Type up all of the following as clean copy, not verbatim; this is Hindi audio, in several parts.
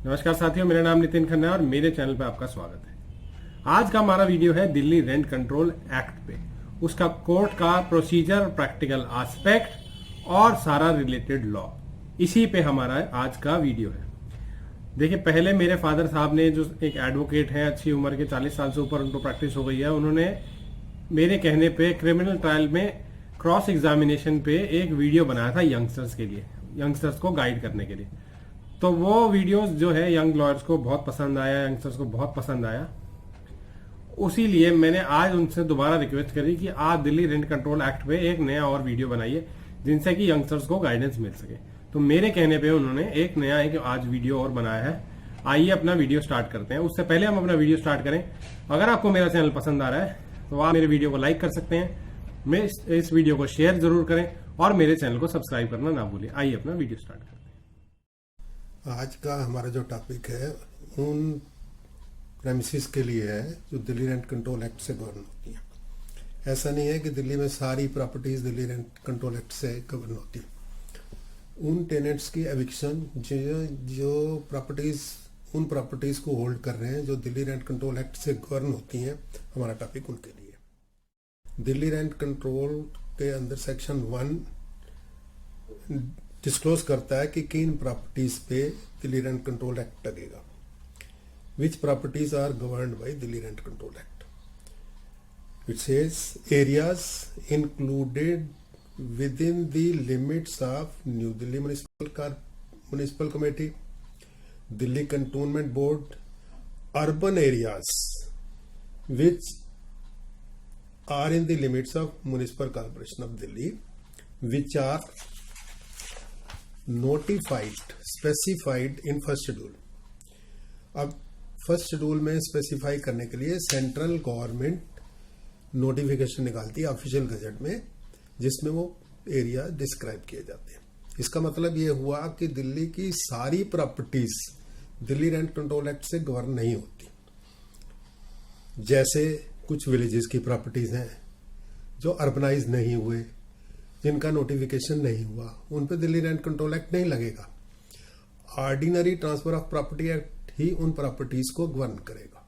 नमस्कार साथियों, मेरा नाम नितिन खन्ना है और मेरे चैनल पे आपका स्वागत है। आज का हमारा वीडियो है दिल्ली रेंट कंट्रोल एक्ट पे, उसका कोर्ट का प्रोसीजर, प्रैक्टिकल एस्पेक्ट और सारा रिलेटेड लॉ, इसी पे हमारा आज का वीडियो है। देखिए, पहले मेरे फादर साहब ने, जो एक एडवोकेट हैं, अच्छी उम्र के 40 साल से ऊपर उनको प्रैक्टिस हो गई है, उन्होंने मेरे कहने पे क्रिमिनल ट्रायल में क्रॉस एग्जामिनेशन पे एक वीडियो बनाया था यंगस्टर्स के लिए, यंगस्टर्स को गाइड करने के लिए। तो वो वीडियोस जो है यंग लॉयर्स को बहुत पसंद आया, यंगस्टर्स को बहुत पसंद आया। उसी लिए मैंने आज उनसे दोबारा रिक्वेस्ट करी कि आप दिल्ली रेंट कंट्रोल एक्ट पे एक नया और वीडियो बनाइए जिनसे कि यंगस्टर्स को गाइडेंस मिल सके। तो मेरे कहने पे उन्होंने एक नया आज वीडियो और बनाया है। आइए अपना वीडियो स्टार्ट करते हैं। उससे पहले हम अपना वीडियो स्टार्ट करें, अगर आपको मेरा चैनल पसंद आ रहा है तो आप मेरे वीडियो को लाइक कर सकते हैं, मैं इस वीडियो को शेयर जरूर करें और मेरे चैनल को सब्सक्राइब करना ना भूलिए। आइए अपना वीडियो स्टार्ट करते हैं। आज का हमारा जो टॉपिक है उन प्रेमिसेस के लिए है जो दिल्ली रेंट कंट्रोल एक्ट से गवर्न होती हैं। ऐसा नहीं है कि दिल्ली में सारी properties Delhi rent control act से गवर्न होती हैं। उन टेनेंट्स की एविक्शन जो प्रॉपर्टीज उन प्रॉपर्टीज को होल्ड कर रहे हैं जो दिल्ली रेंट कंट्रोल एक्ट से गवर्न होती हैं, हमारा टॉपिक उनके लिए। दिल्ली रेंट कंट्रोल के अंदर सेक्शन 1 डिस्क्लोज करता है कि किन प्रॉपर्टीज पे दिल्ली रेंट कंट्रोल एक्ट लगेगा। Which properties are governed by Delhi rent control act. It says areas included within the limits of new Delhi municipal committee, Delhi cantonment board, urban areas which are in the limits of municipal corporation of Delhi, which are notified specified in first schedule. अब फर्स्ट शेड्यूल में स्पेसिफाई करने के लिए सेंट्रल गवर्नमेंट नोटिफिकेशन निकालती है ऑफिशियल गजट में, जिसमें वो एरिया डिस्क्राइब किए जाते हैं। इसका मतलब ये हुआ कि दिल्ली की सारी properties Delhi rent control act से गवर्न नहीं होती। जैसे कुछ विलेजेस की प्रॉपर्टीज हैं जो अर्बनाइज नहीं हुए, जिनका नोटिफिकेशन नहीं हुआ, उन पे दिल्ली रेंट कंट्रोल एक्ट नहीं लगेगा। Ordinary transfer of property act ही उन प्रॉपर्टीज को गवर्न करेगा।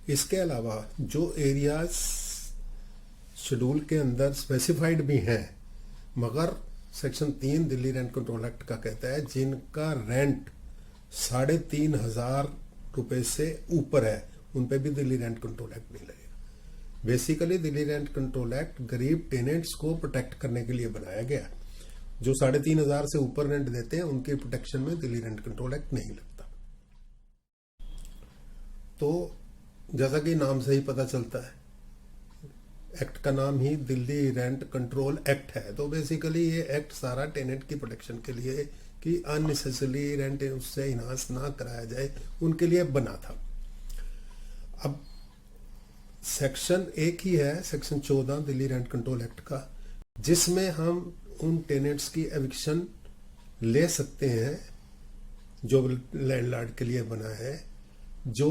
इसके अलावा जो एरियाज शेड्यूल के अंदर स्पेसिफाइड भी हैं, मगर section 3 Delhi rent control act का कहता है जिनका रेंट 3,500 रुपए से ऊपर है, उन पे भी दिल्ली रेंट कंट्रोल एक्ट नहीं लगेगा। Basically Delhi rent control act गरीब टेनेंट्स को प्रोटेक्ट करने के लिए बनाया गया। जो 3,500 से ऊपर रेंट देते हैं उनके प्रोटेक्शन में दिल्ली रेंट कंट्रोल एक्ट नहीं लगता। तो जैसा कि नाम से ही पता चलता है, एक्ट का नाम ही दिल्ली रेंट कंट्रोल एक्ट है। तो बेसिकली ये एक्ट सारा टेनेंट की प्रोटेक्शन के लिए कि अननेसेसरी रेंट उससे इनहांस ना कराया जाए, उनके लिए बना था। अब सेक्शन एक ही है, section 14 Delhi rent control act का, जिसमें हम उन टेनेंट्स की एविक्शन ले सकते हैं जो लैंडलॉर्ड के लिए बना है। जो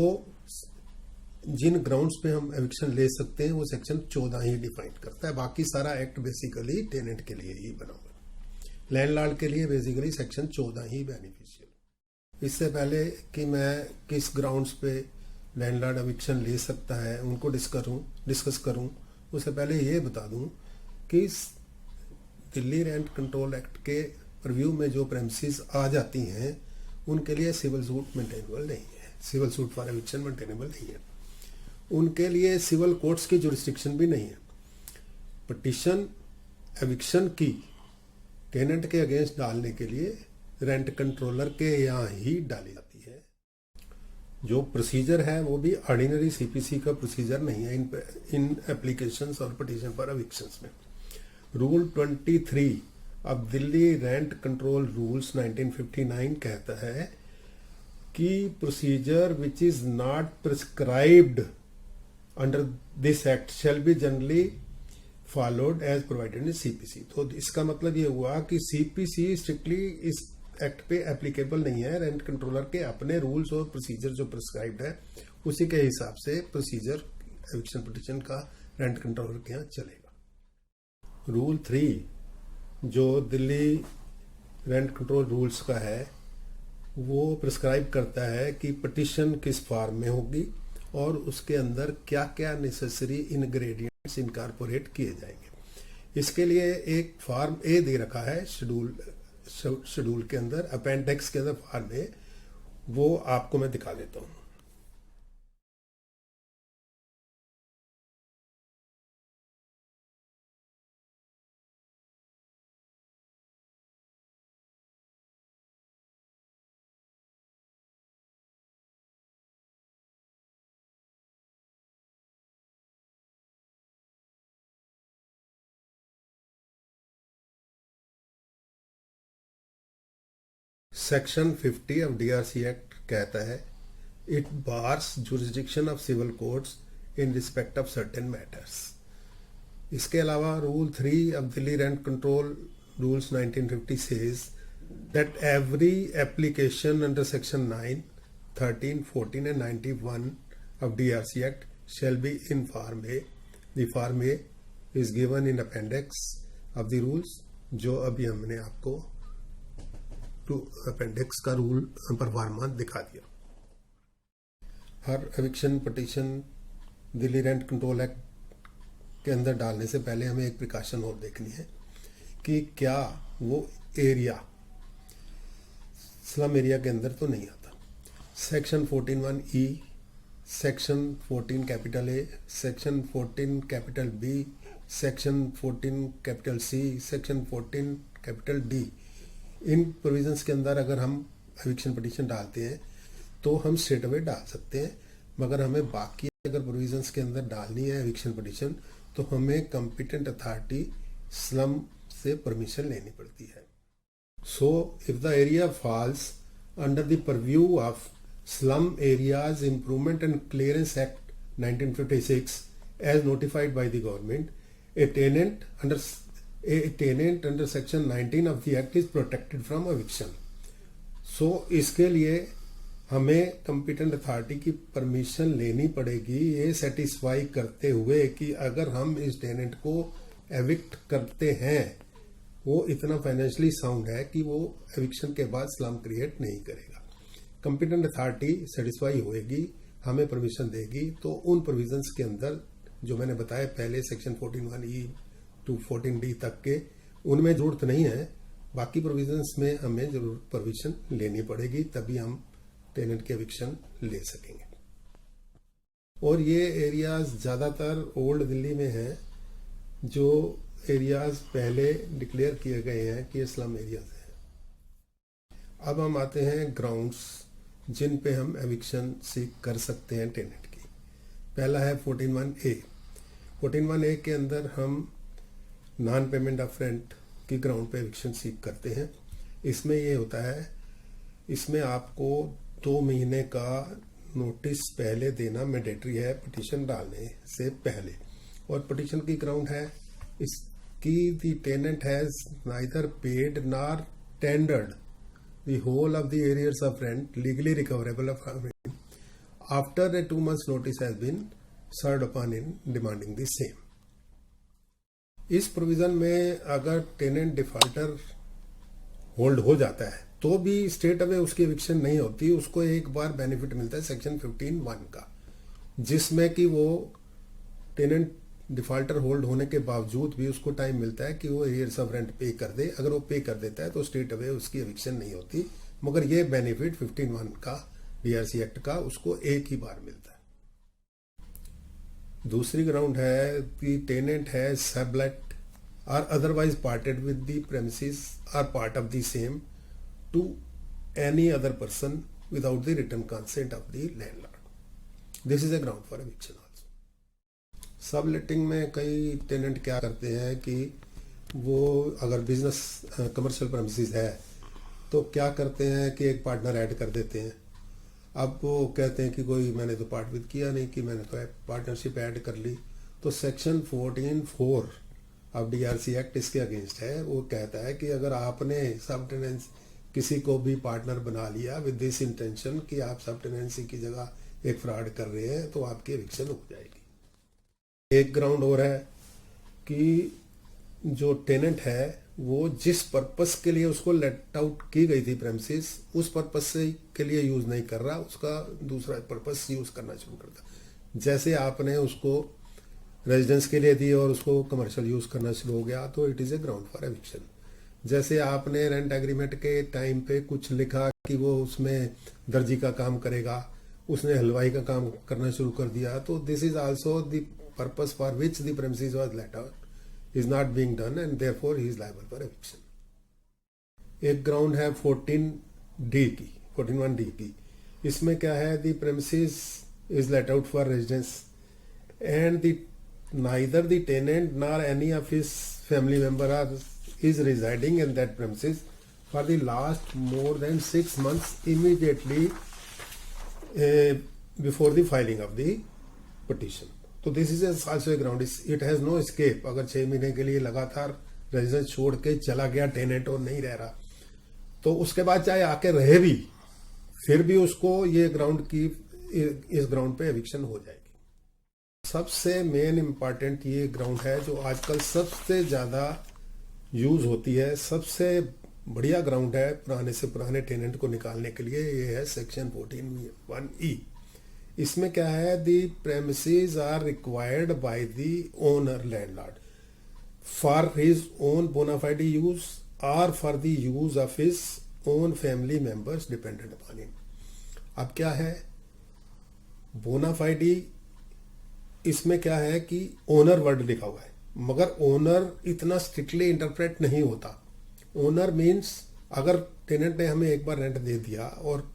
जिन ग्राउंड्स पे हम एविक्शन ले सकते हैं वो सेक्शन 14 ही डिफाइन करता है। बाकी सारा एक्ट बेसिकली टेनेंट के लिए ही बना हुआ। लैंडलॉर्ड के लिए बेसिकली सेक्शन 14 ही बेनिफिशियल। इससे पहले कि मैं किस ग्राउंड्स पे लैंडलॉर्ड एविक्शन ले सकता है उनको डिस्कस करूं, उससे पहले ये बता दूं कि दिल्ली रेंट कंट्रोल एक्ट के रिव्यू में जो प्रेमिसेस आ जाती हैं उनके लिए सिविल सूट मेंटेनेबल नहीं है, civil suit for eviction maintainable नहीं है। उनके लिए सिविल कोर्ट्स की जुरिस्डिक्शन भी नहीं है। पिटीशन एविक्शन की टेनेंट के अगेंस्ट डालने के लिए रेंट कंट्रोलर के यहाँ ही डाली जाती है। जो प्रोसीजर है वो भी ऑर्डिनरी सीपीसी का प्रोसीजर नहीं है इन एप्लीकेशंस और पिटीशन फॉर एविक्शंस में। रूल 23 अब दिल्ली रेंट कंट्रोल रूल्स 1959 कहता है कि procedure which is not prescribed under this act shall be generally followed as provided in CPC. तो इसका मतलब ये हुआ कि सीपीसी स्ट्रिक्टली इस एक्ट पे एप्लीकेबल नहीं है। रेंट कंट्रोलर के अपने रूल्स और प्रोसीजर जो प्रिस्क्राइब्ड है उसी के हिसाब से प्रोसीजर एविक्शन पिटीशन का रेंट कंट्रोलर के यहाँ चलेगा। रूल 3 जो दिल्ली रेंट कंट्रोल रूल्स का है वो प्रिस्क्राइब करता है कि पटिशन किस फॉर्म में होगी और उसके अंदर क्या क्या नेसेसरी इंग्रेडिएंट्स इनकॉर्पोरेट किए जाएंगे। इसके लिए एक फॉर्म ए दे रखा है शेड्यूल के अंदर, अपेंडिक्स के अंदर फॉर्म ए, वो आपको मैं दिखा देता हूँ। सेक्शन 50 ऑफ डीआरसी एक्ट कहता है it bars jurisdiction of civil courts in respect of certain matters. इसके अलावा rule 3 of Delhi rent control rules 1950 says that every application under section 9, 13, 14 and 91 of DRC Act shall be in Form A. The Form A is given in appendix of the rules, जो अभी हमने आपको अपेंडिक्स का रूल परफॉर्मा दिखा दिया। हर eviction petition Delhi rent control act के अंदर डालने से पहले हमें एक प्रिकॉशन और देखनी है कि क्या वो एरिया स्लम एरिया के अंदर तो नहीं आता। Section 14(1)(e), section 14 capital A, section 14 capital B, section 14 capital C, section 14 capital D, इन प्रोविजंस के अंदर अगर हम एविक्शन पिटीशन डालते हैं तो हम स्ट्रेट अवे डाल सकते हैं, मगर हमें बाकी अगर प्रोविजंस के अंदर डालनी है एविक्शन पिटीशन तो हमें कॉम्पिटेंट अथॉरिटी स्लम से परमिशन लेनी पड़ती है। So if the area falls under the purview of slum areas improvement and clearance act 1956 as notified by the government, a tenant under section 19 of the act is protected from eviction. So इसके लिए हमें कॉम्पिटेंट अथॉरिटी की परमिशन लेनी पड़ेगी, ये सेटिस्फाई करते हुए कि अगर हम इस टेनेंट को एविक्ट करते हैं वो इतना फाइनेंशियली साउंड है कि वो एविक्शन के बाद स्लम क्रिएट नहीं करेगा। कॉम्पिटेंट अथॉरिटी सेटिस्फाई होएगी, हमें परमिशन देगी, तो उन प्रोविजंस के अंदर जो मैंने बताया पहले सेक्शन 14(1)(e) टू 14D तक के, उनमें जरूरत नहीं है, बाकी प्रोविजंस में हमें जरूर परमिशन लेनी पड़ेगी, तभी हम टेनेंट के एविक्शन ले सकेंगे। और ये एरियाज ज्यादातर ओल्ड दिल्ली में हैं, जो एरियाज पहले डिक्लेयर किए गए हैं कि ये स्लम एरियाज हैं। अब हम आते हैं ग्राउंड्स जिन पे हम एविक्शन सीख कर सकते हैं टेनेंट की। पहला है 14(1)(a). 14(1)(a) के अंदर हम नॉन पेमेंट ऑफ रेंट की ग्राउंड पे एविक्शन सीख करते हैं। इसमें ये होता है, इसमें आपको 2 महीने का नोटिस पहले देना मैंडेटरी है पिटीशन डालने से पहले। और पिटीशन की ग्राउंड है इसकी the tenant has neither paid nor tendered the whole of the arrears of rent legally recoverable after a 2 months notice has been served upon in demanding the same. इस प्रोविजन में अगर टेनेंट डिफॉल्टर होल्ड हो जाता है तो भी स्ट्रेट अवे उसकी एविक्शन नहीं होती, उसको एक बार बेनिफिट मिलता है सेक्शन 15(1) का, जिसमें कि वो टेनेंट डिफॉल्टर होल्ड होने के बावजूद भी उसको टाइम मिलता है कि वो एरियर्स ऑफ रेंट पे कर दे। अगर वो पे कर देता है तो स्ट्रेट अवे उसकी एविक्शन नहीं होती, मगर ये बेनिफिट 15(1) का डीआरसी एक्ट का उसको एक ही बार मिलता है। दूसरी ग्राउंड है कि टेनेंट है सबलेट और otherwise parted with the premises or part of the same to any other person without the written consent of the landlord. This is a ground for eviction also. Subletting में कई टेनेंट क्या करते हैं कि वो अगर बिजनेस कमर्शियल प्रेमिसेस है तो क्या करते हैं कि एक पार्टनर ऐड कर देते हैं। अब वो कहते हैं कि कोई मैंने तो पार्ट विद किया नहीं, कि मैंने तो पार्टनरशिप ऐड कर ली, तो सेक्शन 14(4) ऑफ डीआरसी एक्ट इसके अगेंस्ट है। वो कहता है कि अगर आपने सब टेनेंस किसी को भी पार्टनर बना लिया विद दिस इंटेंशन कि आप सब टेनेंसी की जगह एक फ्रॉड कर रहे हैं, तो आपकी एविक्शन हो जाएगी। एक ग्राउंड और है कि जो टेनेंट है वो जिस पर्पस के लिए उसको लेट आउट की गई थी प्रेमिसेस, उस पर्पस से के लिए यूज नहीं कर रहा, उसका दूसरा पर्पस यूज करना शुरू करता। जैसे आपने उसको रेजिडेंस के लिए दी और उसको कमर्शियल यूज करना शुरू हो गया, तो it is a ground for eviction. जैसे आपने रेंट एग्रीमेंट के टाइम पे कुछ लिखा कि वो उसमें दर्जी का काम करेगा, उसने हलवाई का काम करना शुरू कर दिया, तो this is also the purpose for which the premises was let out is not being done and therefore he is liable for eviction. एक ग्राउंड है 14D की, 14(1)D की। इसमें क्या है, the premises is let out for residence and neither the tenant nor any of his family member is residing in that premises for the last more than 6 months immediately before the filing of the petition. तो this is also a ground, it has no escape. अगर 6 महीने के लिए लगातार रेजिडेंस छोड़ के चला गया टेनेंट और नहीं रह रहा, तो उसके बाद चाहे आके रहे भी, फिर भी उसको ये ग्राउंड की, इस ग्राउंड पे एविक्शन हो जाएगी। सबसे मेन इंपॉर्टेंट ये ग्राउंड है जो आजकल सबसे ज्यादा यूज होती है, सबसे बढ़िया ग्राउंड है पुराने से पुराने टेनेंट को निकालने के लिए, ये है सेक्शन 14(1)E। इसमें क्या है, the premises are required by the owner landlord for his own bona fide use or for the use of his own family members dependent upon him. अब क्या है बोनाफाइडी, इसमें क्या है कि ओनर वर्ड लिखा हुआ है, मगर ओनर इतना स्ट्रिक्टली इंटरप्रेट नहीं होता। ओनर मीन्स अगर टेनेंट ने हमें एक बार रेंट दे दिया और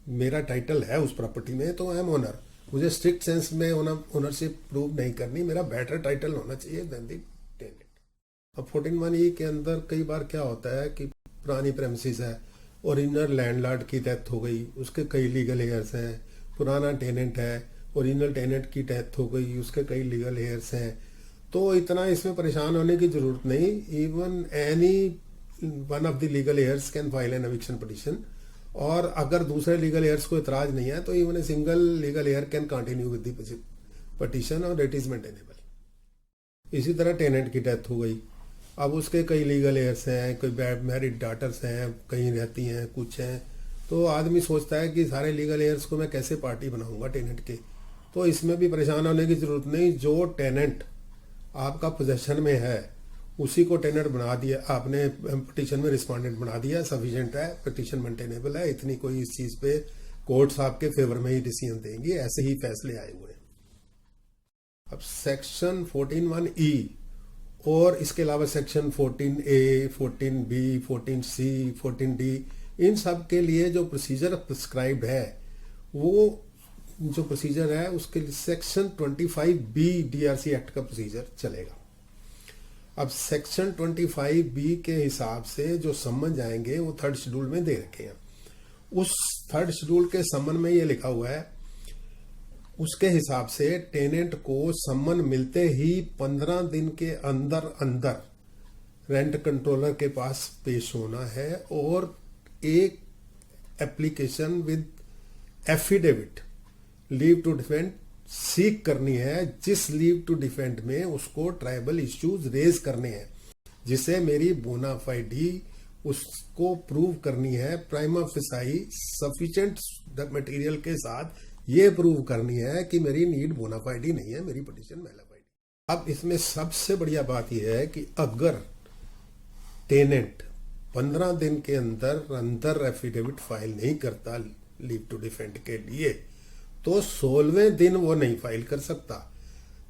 मेरा टाइटल है उस प्रॉपर्टी में, तो आई एम ओनर, मुझे स्ट्रिक्ट सेंस में ओनरशिप प्रूव नहीं करनी, मेरा बेटर टाइटल होना चाहिए देन दी टेनेंट। अब 14(1)E के अंदर कई बार क्या होता है कि पुरानी प्रेमिसेस है, ओरिजिनल लैंडलॉर्ड की डेथ हो गई, उसके कई लीगल हेयर्स हैं, पुराना टेनेंट है, ओरिजिनल टेनेंट की डेथ हो गई, उसके कई लीगल हेयर्स हैं, तो इतना इसमें परेशान होने की जरूरत नहीं। Even any one of the legal hairs can file an eviction petition, और अगर दूसरे लीगल हेयर्स को इतराज नहीं है तो even a single legal heir can continue with the petition और इट इज मेंटेनेबल। इसी तरह टेनेंट की डेथ हो गई, अब उसके कई लीगल हेयर्स हैं, कोई मैरिड डॉटर्स हैं, कहीं रहती हैं, कुछ हैं, तो आदमी सोचता है कि सारे लीगल हेयर्स को मैं कैसे पार्टी बनाऊंगा टेनेंट के, तो इसमें भी परेशान होने की जरूरत नहीं। जो टेनेंट आपका पोजेशन में है उसी को टेनेंट बना दिया आपने, पिटीशन में रिस्पॉन्डेंट बना दिया, सफिशिएंट है, पिटीशन मेंटेनेबल है, इतनी कोई इस चीज पे कोर्ट्स आपके फेवर में ही डिसीजन देंगी, ऐसे ही फैसले आए हुए हैं। अब सेक्शन 14(1)E और इसके अलावा section 14A, 14B, 14C, 14D, इन सब के लिए जो प्रोसीजर प्रिस्क्राइब्ड है, वो जो प्रोसीजर है उसके लिए सेक्शन 25B DRC एक्ट का प्रोसीजर चलेगा। अब सेक्शन 25B के हिसाब से जो सम्मन आएंगे वो 3rd शेड्यूल में दे रखे हैं। उस 3rd शेड्यूल के सम्मन में ये लिखा हुआ है, उसके हिसाब से टेनेंट को सम्मन मिलते ही 15 दिन के अंदर अंदर रेंट कंट्रोलर के पास पेश होना है और एक application with affidavit leave to defend seek करनी है, जिस लीव टू डिफेंड में उसको ट्राइबल इश्यूज रेज करने हैं, जिसे मेरी बोनाफाइडी उसको प्रूव करनी है, प्राइमा फेसाई सफिशिएंट मटेरियल के साथ ये प्रूव करनी है कि मेरी नीड बोनाफाइडी नहीं है, मेरी पिटीशन मेलाफाइडी। अब इसमें सबसे बढ़िया बात यह है कि अगर टेनेंट 15 दिन के अंदर एफिडेविट फाइल नहीं करता लीव टू डिफेंड के लिए, तो 16वें दिन वो नहीं फाइल कर सकता,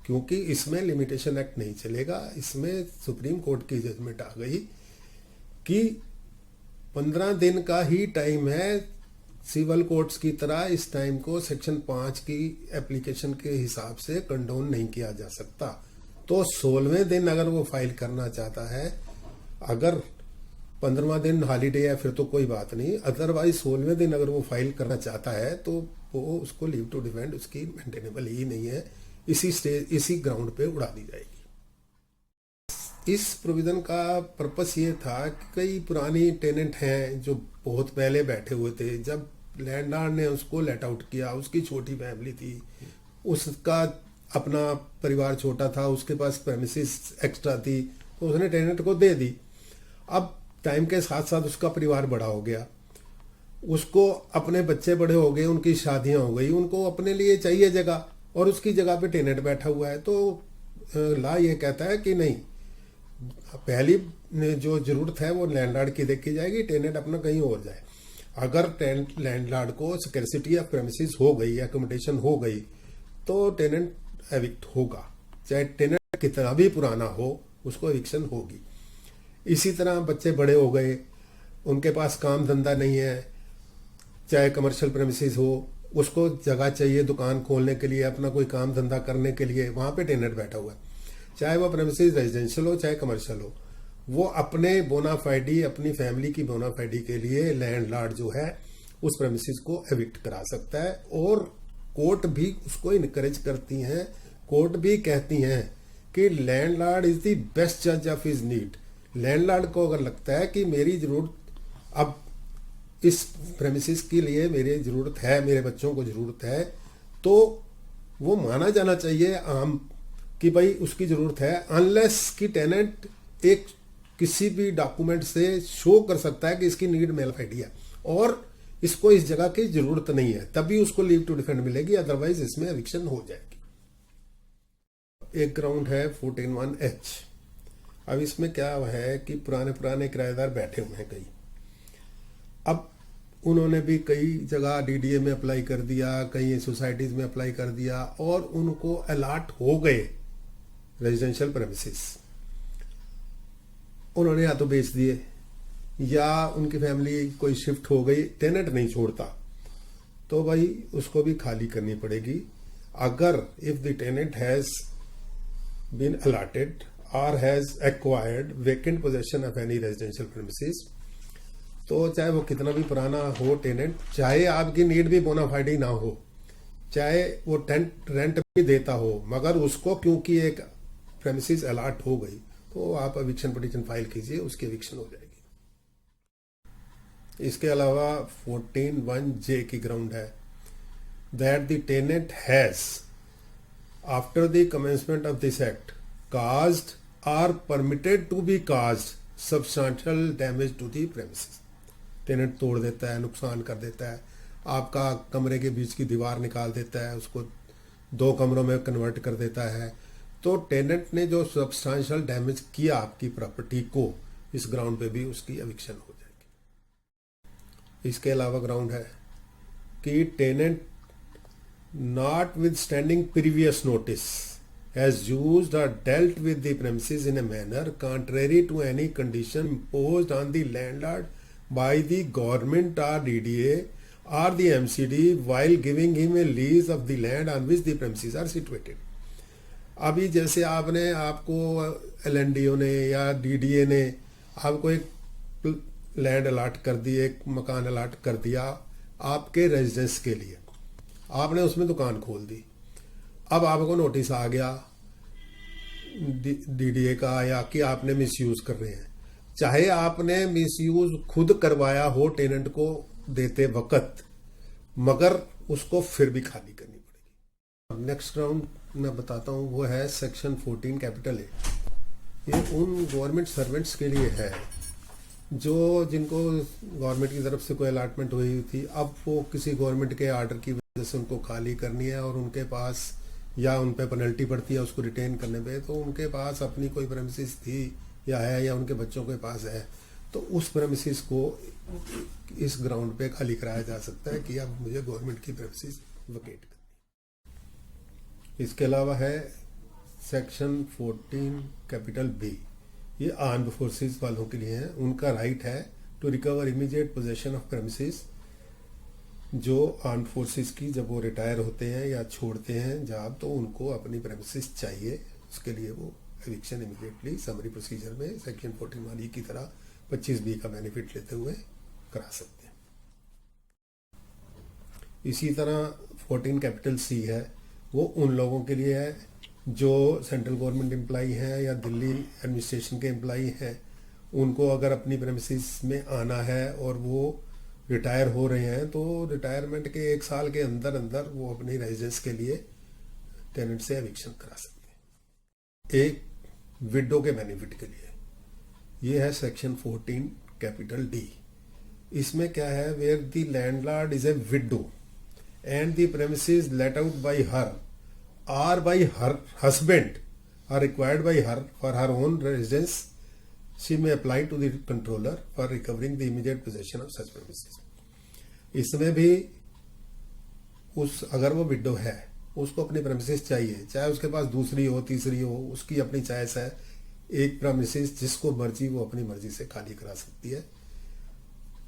क्योंकि इसमें लिमिटेशन एक्ट नहीं चलेगा। इसमें सुप्रीम कोर्ट की जजमेंट आ गई कि 15 दिन का ही टाइम है, सिविल कोर्ट्स की तरह इस टाइम को सेक्शन 5 की एप्लीकेशन के हिसाब से कंडोन नहीं किया जा सकता। तो 16वें दिन अगर वो फाइल करना चाहता है, अगर 15वां दिन हॉलीडे है फिर तो कोई बात नहीं, अदरवाइज 16वें दिन अगर वो फाइल करना चाहता है तो वो उसको लीव टू डिफेंड उसकी मेंटेनेबल ही नहीं है, इसी ग्राउंड पे उड़ा दी जाएगी। इस प्रोविजन का पर्पस ये था कि कई पुरानी टेनेंट हैं जो बहुत पहले बैठे हुए थे, जब लैंडलॉर्ड ने उसको लेट आउट किया, उसकी छोटी फैमिली थी, उसका अपना परिवार छोटा था, उसके पास प्रेमिसेस एक्स्ट्रा थी, तो उसने टेनेंट को दे दी। अब टाइम के साथ साथ उसका परिवार बड़ा हो गया, उसको अपने बच्चे बड़े हो गए, उनकी शादियां हो गई, उनको अपने लिए चाहिए जगह, और उसकी जगह पे टेनेंट बैठा हुआ है। तो ला ये कहता है कि नहीं, पहली जो जरूरत है वो लैंडलॉर्ड की देखी जाएगी, टेनेंट अपना कहीं और जाए। अगर लैंडलॉर्ड को स्कैर्सिटी ऑफ प्रेमिसेस हो गई, एकोमोडेशन हो गई, तो टेनेंट एविक्ट होगा, चाहे टेनेंट कितना भी पुराना हो, उसको एविक्शन होगी। इसी तरह बच्चे बड़े हो गए, उनके पास काम धंधा नहीं है, चाहे कमर्शियल प्रेमिसेस हो, उसको जगह चाहिए दुकान खोलने के लिए, अपना कोई काम धंधा करने के लिए, वहां पे टेनेंट बैठा हुआ है। चाहे वो प्रेमिसेस रेजिडेंशियल हो चाहे कमर्शियल हो, वो अपने बोनाफाइडी, अपनी फैमिली की बोनाफाइडी के लिए लैंडलॉर्ड जो है उस प्रेमिसेस को एविक्ट करा सकता है। और कोर्ट भी उसको इनकरेज करती हैं, कोर्ट भी कहती हैं कि लैंडलॉर्ड इज द बेस्ट जज ऑफ हिज नीड। लैंडलॉर्ड को अगर लगता है कि मेरी जरूरत, अब इस प्रेमिसेस के लिए मेरी जरूरत है, मेरे बच्चों को जरूरत है, तो वो माना जाना चाहिए आम कि भाई उसकी जरूरत है, अनलेस कि टेनेंट एक किसी भी डॉक्यूमेंट से शो कर सकता है कि इसकी नीड मेलफाइडी है और इसको इस जगह की जरूरत नहीं है, तभी उसको लीव टू डिफेंड मिलेगी, अदरवाइज इसमें एविक्शन हो जाएगी। एक ग्राउंड है 14(1)H। अब इसमें क्या है कि पुराने किराएदार बैठे हुए हैं कई, अब उन्होंने भी कई जगह डीडीए में अप्लाई कर दिया, कई सोसाइटीज में अप्लाई कर दिया, और उनको अलॉट हो गए रेजिडेंशियल प्रेमिसेस। उन्होंने या तो बेच दिए या उनकी फैमिली कोई शिफ्ट हो गई, टेनेंट नहीं छोड़ता, तो भाई उसको भी खाली करनी पड़ेगी। अगर if the tenant has been allotted or has acquired vacant possession of any residential premises, तो चाहे वो कितना भी पुराना हो टेनेंट, चाहे आपकी नीड भी बोनाफाइडी ना हो, चाहे वो रेंट भी देता हो, मगर उसको क्योंकि एक प्रेमिसेस अलॉट हो गई, तो आप एविक्शन पिटीशन फाइल कीजिए, उसकी एविक्शन हो जाएगी। इसके अलावा 14(1)J की ग्राउंड है that the tenant has after the commencement of this act caused or permitted to be caused substantial damage to the premises। Tenant तोड़ देता है, नुकसान कर देता है, आपका कमरे के बीच की दीवार निकाल देता है, उसको 2 कमरों में कन्वर्ट कर देता है, तो टेनेंट ने जो सब्सटेंशियल डैमेज किया आपकी प्रॉपर्टी को, इस ग्राउंड पे भी उसकी एविक्शन हो जाएगी। इसके अलावा ग्राउंड है कि tenant notwithstanding previous notice has used or dealt with the premises in a manner contrary to any condition imposed on the landlord by the government or DDA or the MCD while giving him a lease of the land on which the premises are situated। अभी जैसे आपको LNDO ने या DDA ने आपको एक लैंड अलॉट कर दी, एक मकान अलॉट कर दिया आपके रेजिडेंस के लिए, आपने उसमें दुकान खोल दी, अब आपको नोटिस आ गया डीडीए का या कि आपने मिसयूज कर रहे हैं, चाहे आपने मिसयूज खुद करवाया हो टेनेंट को देते वक्त, मगर उसको फिर भी खाली करनी पड़ेगी। नेक्स्ट ग्राउंड मैं बताता हूं, वो है सेक्शन 14(A)। ये उन गवर्नमेंट सर्वेंट्स के लिए है जो जिनको गवर्नमेंट की तरफ से कोई अलॉटमेंट हुई थी, अब वो किसी गवर्नमेंट के आर्डर की वजह से उनको खाली करनी है और उनके पास या उन पे पेनल्टी पड़ती है उसको रिटेन करने पे, तो उनके पास अपनी कोई प्रेमिसेस थी या है या उनके बच्चों के पास है, तो उस प्रेमिसेस को इस ग्राउंड पे खाली कराया जा सकता है कि अब मुझे गवर्नमेंट की प्रेमिसेस वकेट करनी। इसके अलावा है सेक्शन 14(B)। ये आर्म्ड फोर्सेस वालों के लिए है, उनका राइट है to recover immediate possession of premises. जो आर्म्ड फोर्सेस की जब वो रिटायर होते हैं या छोड़ते हैं जॉब, तो उनको अपनी प्रेमिसेस चाहिए, उसके लिए वो एविक्शन इमीडिएटली समरी प्रोसीजर में सेक्शन 14(1) की तरह 25(B) का बेनिफिट लेते हुए करा सकते हैं। इसी तरह 14(C) है, वो उन लोगों के लिए है जो सेंट्रल गवर्नमेंट एम्प्लॉई हैं या दिल्ली एडमिनिस्ट्रेशन के एम्प्लॉई हैं, उनको अगर अपनी प्रेमिसेस में आना है और वो रिटायर हो रहे हैं, तो रिटायरमेंट के 1 साल के अंदर अंदर वो अपनी रेजिडेंस के लिए टेनेंट से एविक्शन करा सकते हैं। एक विडो के बेनिफिट के लिए ये है सेक्शन 14 कैपिटल डी। इसमें क्या है, where the landlord is a widow and the premises let out by her or by her husband are required by her for her own residence, she may apply to the controller for recovering the immediate possession of such premises. इसमें भी अगर वो विडो है, उसको अपनी प्रेमिसेस चाहिए, चाहे उसके पास दूसरी हो तीसरी हो, उसकी अपनी चॉइस है। एक प्रेमिसेस जिसको मर्जी वो अपनी मर्जी से खाली करा सकती है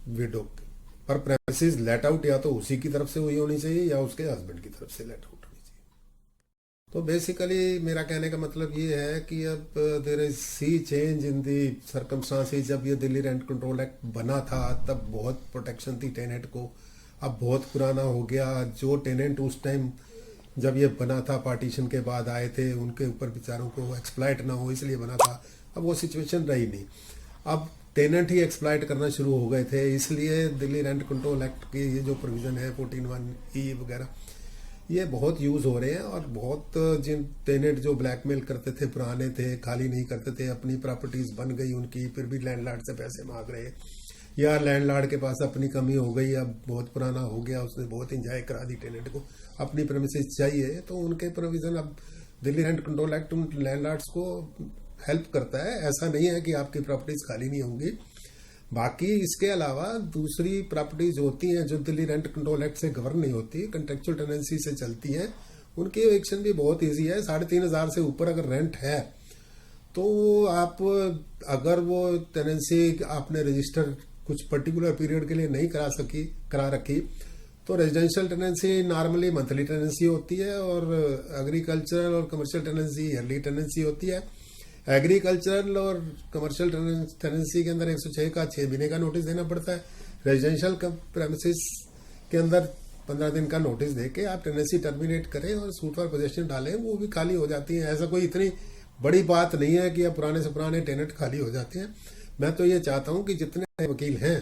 विडो, पर प्रेमिसेस लेट आउट या तो उसी की तरफ से हुई होनी चाहिए या उसके हस्बैंड की तरफ से लेट आउट होनी चाहिए। तो बेसिकली मेरा कहने का मतलब ये है कि अब there is sea change in the circumstances. जब ये दिल्ली रेंट कंट्रोल एक्ट बना था तब बहुत प्रोटेक्शन थी टेनेंट को, अब बहुत पुराना हो गया। जो टेनेंट उस टाइम जब ये बना था पार्टीशन के बाद आए थे, उनके ऊपर बेचारों को एक्सप्लॉइट ना हो इसलिए बना था। अब वो सिचुएशन रही नहीं, अब टेनेंट ही एक्सप्लॉइट करना शुरू हो गए थे। इसलिए दिल्ली रेंट कंट्रोल एक्ट के ये जो प्रोविजन है 14(1)(e) वगैरह, ये बहुत यूज हो रहे हैं। और बहुत जिन टेनेंट जो ब्लैकमेल करते थे, पुराने थे, खाली नहीं करते थे, अपनी प्रॉपर्टीज बन गई उनकी, फिर भी लैंडलॉर्ड से पैसे मांग रहे, या लैंडलॉर्ड के पास अपनी कमी हो गई, अब बहुत पुराना हो गया, उसने बहुत एंजॉय करा दी टेनेंट को, अपनी प्रेमिसेस चाहिए, तो उनके प्रोविजन अब दिल्ली रेंट कंट्रोल एक्ट उन लैंडलॉर्ड्स को हेल्प करता है। ऐसा नहीं है कि आपकी प्रॉपर्टीज खाली नहीं होंगी। बाकी इसके अलावा दूसरी प्रॉपर्टीज होती हैं जो दिल्ली रेंट कंट्रोल एक्ट से गवर्न नहीं होती, कंट्रेक्चुअल टेनेंसी से चलती हैं, उनकी एविक्शन भी बहुत ईजी है। 3,500 से ऊपर अगर रेंट है तो आप, अगर वो टेनेंसी आपने रजिस्टर कुछ पर्टिकुलर पीरियड के लिए नहीं करा रखी, तो residential tenancy normally monthly tenancy होती है, और एग्रीकल्चरल और कमर्शियल टेनेंसी ईयरली टेनेंसी होती है। एग्रीकल्चरल और कमर्शियल टेनेंसी के अंदर 106 का 6 महीने का नोटिस देना पड़ता है। रेजिडेंशियल प्रेमिसेस के अंदर 15 दिन का नोटिस देके आप टेनेंसी टर्मिनेट करें और सूट फॉर पोजेशन डालें, वो भी खाली हो जाती है। ऐसा कोई इतनी बड़ी बात नहीं है कि अब पुराने से पुराने टेनेंट खाली हो जाते हैं। मैं तो ये चाहता हूं कि जितने वकील हैं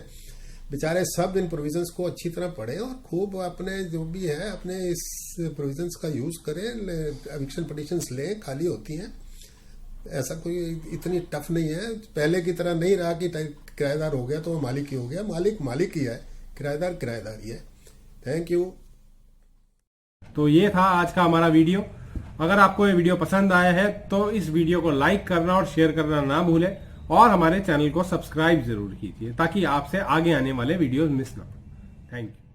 बेचारे सब इन प्रोविजंस को अच्छी तरह पढ़ें और खूब अपने जो भी है अपने इस प्रोविजंस का यूज करें। एविक्शन पिटीशंस लें, खाली होती हैं, ऐसा कोई इतनी टफ नहीं है। पहले की तरह नहीं रहा कि किराएदार हो गया तो वो मालिक ही हो गया, मालिक ही है, किराएदार ही है। Thank you. तो ये था आज का हमारा वीडियो। अगर आपको ये वीडियो पसंद आया है तो इस वीडियो को लाइक करना और शेयर करना ना भूलें, और हमारे चैनल को सब्सक्राइब जरूर कीजिए ताकि आपसे आगे आने वाले वीडियोस मिस ना हो। Thank you.